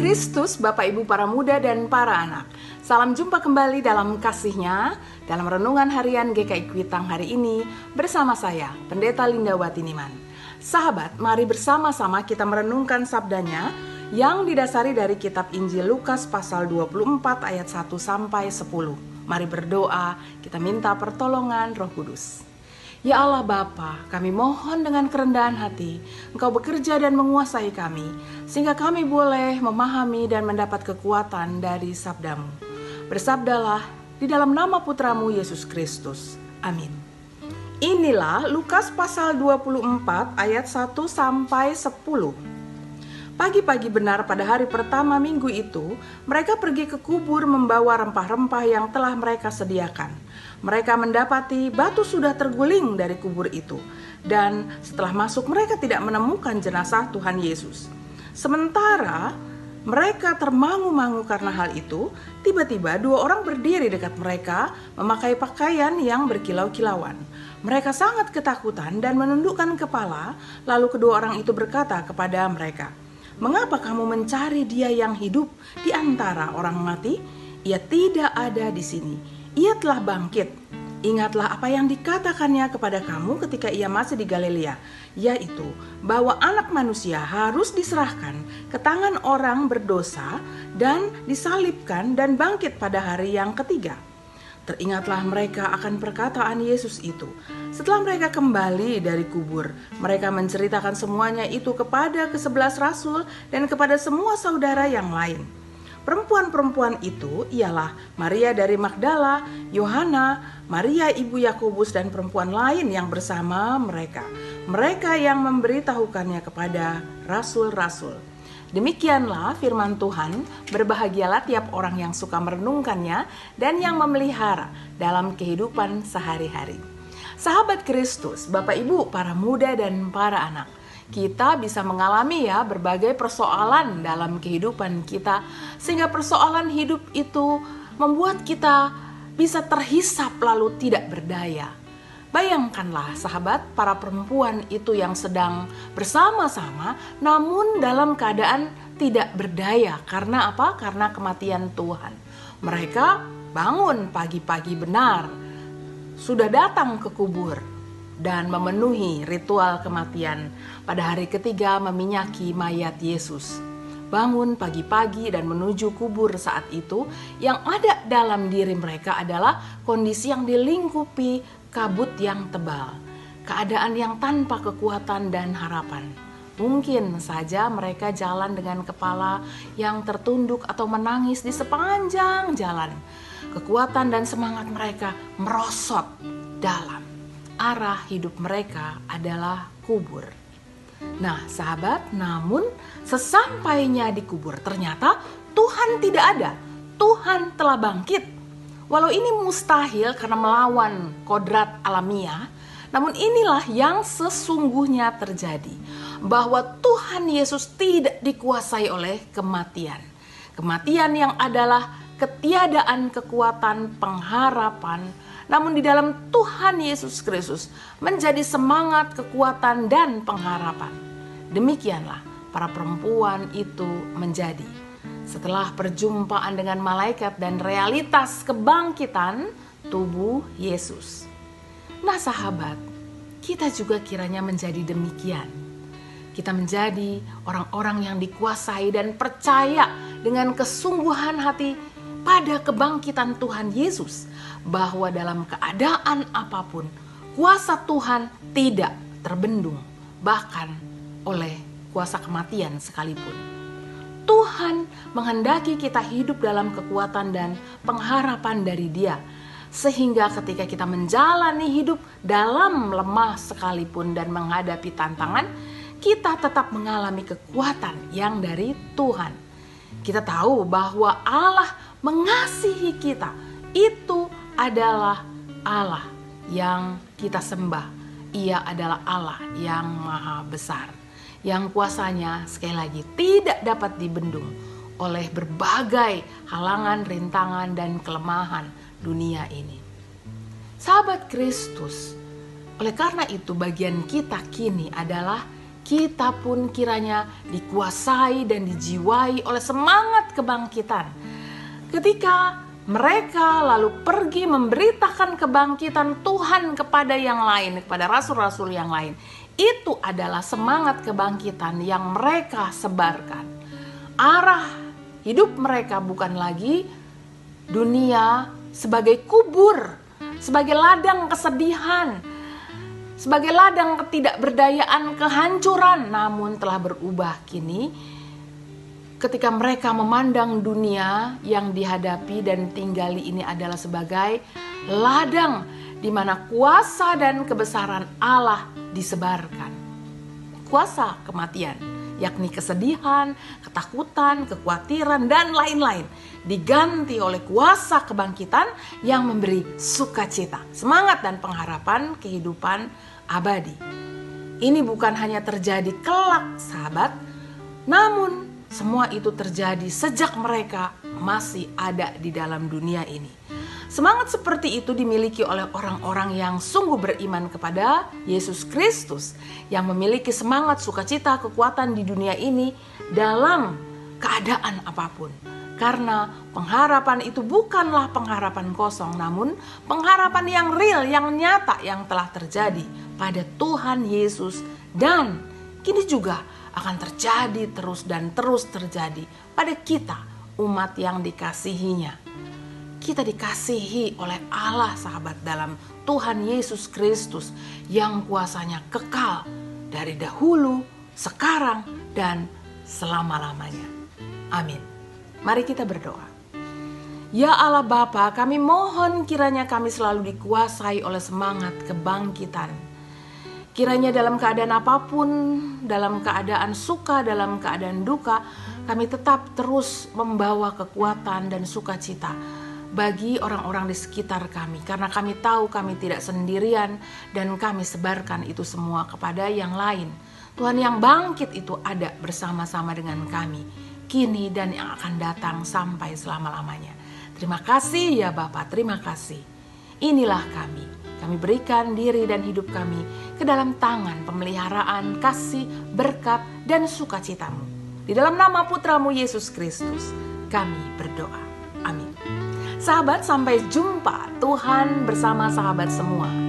Kristus, Bapak Ibu para muda dan para anak. Salam jumpa kembali dalam kasih-Nya, dalam renungan harian GKI Kuitang hari ini bersama saya, Pendeta Linda Watiniman. Sahabat, mari bersama-sama kita merenungkan sabdanya yang didasari dari kitab Injil Lukas pasal 24 ayat 1 sampai 10. Mari berdoa, kita minta pertolongan Roh Kudus. Ya Allah Bapa, kami mohon dengan kerendahan hati, Engkau bekerja dan menguasai kami, sehingga kami boleh memahami dan mendapat kekuatan dari sabdamu. Bersabdalah di dalam nama Putramu Yesus Kristus. Amin. Inilah Lukas pasal 24 ayat 1 sampai 10. Pagi-pagi benar pada hari pertama minggu itu, mereka pergi ke kubur membawa rempah-rempah yang telah mereka sediakan. Mereka mendapati batu sudah terguling dari kubur itu, dan setelah masuk mereka tidak menemukan jenazah Tuhan Yesus. Sementara mereka termangu-mangu karena hal itu, tiba-tiba dua orang berdiri dekat mereka memakai pakaian yang berkilau-kilauan. Mereka sangat ketakutan dan menundukkan kepala, lalu kedua orang itu berkata kepada mereka, "Mengapa kamu mencari Dia yang hidup di antara orang mati? Ia tidak ada di sini. Ia telah bangkit. Ingatlah apa yang dikatakannya kepada kamu ketika ia masih di Galilea, yaitu bahwa Anak Manusia harus diserahkan ke tangan orang berdosa dan disalibkan dan bangkit pada hari yang ketiga." Teringatlah mereka akan perkataan Yesus itu. Setelah mereka kembali dari kubur, mereka menceritakan semuanya itu kepada ke-11 rasul dan kepada semua saudara yang lain. Perempuan-perempuan itu ialah Maria dari Magdala, Yohana, Maria ibu Yakobus dan perempuan lain yang bersama mereka. Mereka yang memberitahukannya kepada rasul-rasul. Demikianlah firman Tuhan, berbahagialah tiap orang yang suka merenungkannya dan yang memelihara dalam kehidupan sehari-hari. Sahabat Kristus, Bapak Ibu, para muda dan para anak, kita bisa mengalami berbagai persoalan dalam kehidupan kita, sehingga persoalan hidup itu membuat kita bisa terhisap lalu tidak berdaya. Bayangkanlah sahabat, para perempuan itu yang sedang bersama-sama namun dalam keadaan tidak berdaya. Karena apa? Karena kematian Tuhan. Mereka bangun pagi-pagi benar, sudah datang ke kubur dan memenuhi ritual kematian. Pada hari ketiga meminyaki mayat Yesus. Bangun pagi-pagi dan menuju kubur saat itu, yang ada dalam diri mereka adalah kondisi yang dilingkupi kabut yang tebal, keadaan yang tanpa kekuatan dan harapan. Mungkin saja mereka jalan dengan kepala yang tertunduk atau menangis di sepanjang jalan. Kekuatan dan semangat mereka merosot dalam. Arah hidup mereka adalah kubur. Nah sahabat, namun sesampainya di kubur ternyata Tuhan tidak ada. Tuhan telah bangkit. Walau ini mustahil karena melawan kodrat alamiah, namun inilah yang sesungguhnya terjadi. Bahwa Tuhan Yesus tidak dikuasai oleh kematian. Kematian yang adalah ketiadaan kekuatan pengharapan, namun di dalam Tuhan Yesus Kristus menjadi semangat, kekuatan, dan pengharapan. Demikianlah para perempuan itu menjadi. Setelah perjumpaan dengan malaikat dan realitas kebangkitan tubuh Yesus. Nah sahabat, kita juga kiranya menjadi demikian. Kita menjadi orang-orang yang dikuasai dan percaya dengan kesungguhan hati pada kebangkitan Tuhan Yesus, bahwa dalam keadaan apapun kuasa Tuhan tidak terbendung, bahkan oleh kuasa kematian sekalipun. Tuhan menghendaki kita hidup dalam kekuatan dan pengharapan dari Dia, sehingga ketika kita menjalani hidup dalam lemah sekalipun dan menghadapi tantangan, kita tetap mengalami kekuatan yang dari Tuhan. Kita tahu bahwa Allah mengasihi kita. Itu adalah Allah yang kita sembah. Ia adalah Allah yang maha besar, yang kuasanya sekali lagi tidak dapat dibendung oleh berbagai halangan, rintangan, dan kelemahan dunia ini. Sahabat Kristus, oleh karena itu bagian kita kini adalah kita pun kiranya dikuasai dan dijiwai oleh semangat kebangkitan. Ketika mereka lalu pergi memberitakan kebangkitan Tuhan kepada yang lain, kepada rasul-rasul yang lain, itu adalah semangat kebangkitan yang mereka sebarkan. Arah hidup mereka bukan lagi dunia sebagai kubur, sebagai ladang kesedihan, sebagai ladang ketidakberdayaan, kehancuran, namun telah berubah kini ketika mereka memandang dunia yang dihadapi dan tinggali ini adalah sebagai ladang di mana kuasa dan kebesaran Allah disebarkan. Kuasa kematian, yakni kesedihan, ketakutan, kekhawatiran, dan lain-lain, diganti oleh kuasa kebangkitan yang memberi sukacita, semangat, dan pengharapan kehidupan abadi. Ini bukan hanya terjadi kelak, sahabat, namun semua itu terjadi sejak mereka masih ada di dalam dunia ini. Semangat seperti itu dimiliki oleh orang-orang yang sungguh beriman kepada Yesus Kristus, yang memiliki semangat, sukacita, kekuatan di dunia ini dalam keadaan apapun. Karena pengharapan itu bukanlah pengharapan kosong, namun pengharapan yang real, yang nyata, yang telah terjadi pada Tuhan Yesus, dan kini juga akan terjadi terus dan terus terjadi pada kita, umat yang dikasihinya. Kita dikasihi oleh Allah, sahabat, dalam Tuhan Yesus Kristus yang kuasanya kekal dari dahulu, sekarang, dan selama-lamanya. Amin. Mari kita berdoa. Ya Allah Bapa, kami mohon kiranya kami selalu dikuasai oleh semangat kebangkitan. Kiranya dalam keadaan apapun, dalam keadaan suka, dalam keadaan duka, kami tetap terus membawa kekuatan dan sukacita bagi orang-orang di sekitar kami. Karena kami tahu kami tidak sendirian dan kami sebarkan itu semua kepada yang lain. Tuhan yang bangkit itu ada bersama-sama dengan kami, kini dan yang akan datang sampai selama-lamanya. Terima kasih ya Bapa, terima kasih. Inilah kami. Kami berikan diri dan hidup kami ke dalam tangan pemeliharaan, kasih, berkat, dan sukacitamu. Di dalam nama Putramu Yesus Kristus, kami berdoa. Amin. Sahabat, sampai jumpa. Tuhan bersama sahabat semua.